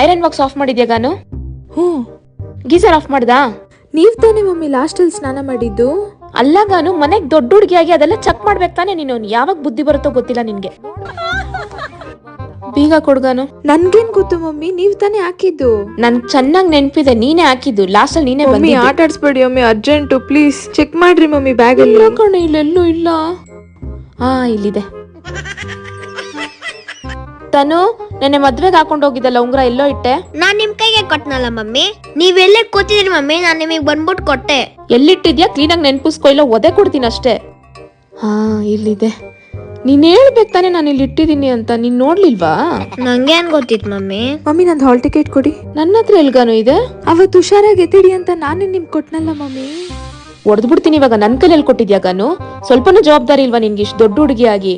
Iron box of ಮಾಡಿದ್ಯಾ ಗಾನು? ಹ್ಞೂ. ಗೀಸರ್ ಆಫ್ ಮಾಡ್ದಾ? ನೀವ್ ತಾನೇ ಮಮ್ಮಿ ಲಾಸ್ಟಲ್ಲಿ ಸ್ನಾನ ಮಾಡಿದ್ದು? ಅಲ್ಲ ಗಾನು, ಮನೆಗ್ ದೊಡ್ಡ ಹುಡುಗಿಯಾಗಿ ಅದೆಲ್ಲ ಚೆಕ್ ಮಾಡ್ಬೇಕು ತಾನೆ ನೀನು. ಯಾವಾಗ ಬುದ್ಧಿ ಬರುತ್ತೋ ಗೊತ್ತಿಲ್ಲ ನಿನ್ಗೆ. ಬೀಗ ಕೊಡ್ಗಾನು. ನನ್ಗೇನ್ ಗೊತ್ತು ಮಮ್ಮಿ, ನೀವ್ ತಾನೇ ಹಾಕಿದ್ದು. ನನ್ ಚೆನ್ನಾಗ್ ನೆನ್ಪಿದೆ, ನೀನೇ ಹಾಕಿದ್ದು. ಲಾಸ್ಟ್ ಅಲ್ಲಿ ನೀನೇ ಮಮ್ಮಿ ಆಟ ಆಡ್ಸ್ಬೇಡಿ ಮಮ್ಮಿ, ಅರ್ಜೆಂಟು ಪ್ಲೀಸ್ ಚೆಕ್ ಮಾಡ್ರಿ ಮಮ್ಮಿ ಬ್ಯಾಗ್ ಅಲ್ಲಿ. ಕಣೆ, ಇಲ್ಲೆಲ್ಲೂ ಇಲ್ಲ. ಇಲ್ಲಿದೆ. ತನು, ನೆನ್ನೆ ಮದ್ವೆಗೆ ಹಾಕೊಂಡ್ ಹೋಗಿದ್ದಲ್ಲ ಉಂಗ್ರ ಎಲ್ಲೋ ಇಟ್ಟೆ? ನಾನ್ ನಿಮ್ ಕೈಗೆ ಕೊಟ್ನಲ್ಲ ಮಮ್ಮಿ. ನೀವೆಲ್ಲೇ ಕೂತಿದ್ರಿ ಮಮ್ಮಿ, ನಾನ್ ನಿಮಗ್ ಬಂದ್ಬಿಟ್ಟು ಕೊಟ್ಟೆ. ಎಲ್ಲಿಟ್ಟಿದ್ಯಾ ಕ್ಲೀನಾಗಿ ನೆನ್ಪಿಸ್ಕೊ, ಇಲ್ಲ ಒದೆ ಕೊಡ್ತೀನಿ ಅಷ್ಟೇ. ಇಲ್ಲಿದೆ. ನೀನ್ ಹೇಳ್ಬೇಕು ತಾನೆ ನಾನು ಇಲ್ಲಿ ಇಟ್ಟಿದೀನಿ ಅಂತ, ನೀನ್ ನೋಡ್ಲಿಲ್ವಾ? ನಂಗೆ ಏನ್ ಗೊತ್ತಿತ್ತು ಮಮ್ಮಿ. ಮಮ್ಮಿ ನಂದು ಹಾಲ್ ಟಿಕೆಟ್ ಕೊಡಿ. ನನ್ನ ಹತ್ರ ಎಲ್ಗಾನು ಇದೆ? ಅವತ್ತು ಹುಷಾರಾಗಿ ಎತ್ತಿಡಿ ಅಂತ ನಾನೇ ನಿಮ್ಗೆ ಕೊಟ್ನಲ್ಲ ಮಮ್ಮಿ. ಹೊಡೆದ್ ಬಿಡ್ತೀನಿ ಇವಾಗ. ನನ್ ಕೈಯಲ್ಲಿ ಕೊಟ್ಟಿದ್ಯಾ ಗಾನು? ಸ್ವಲ್ಪನೂ ಜವಾಬ್ದಾರಿ ಇಲ್ವಾ ನಿನ್ಗೆ ಇಷ್ಟು ದೊಡ್ಡ ಹುಡುಗಿ ಆಗಿ?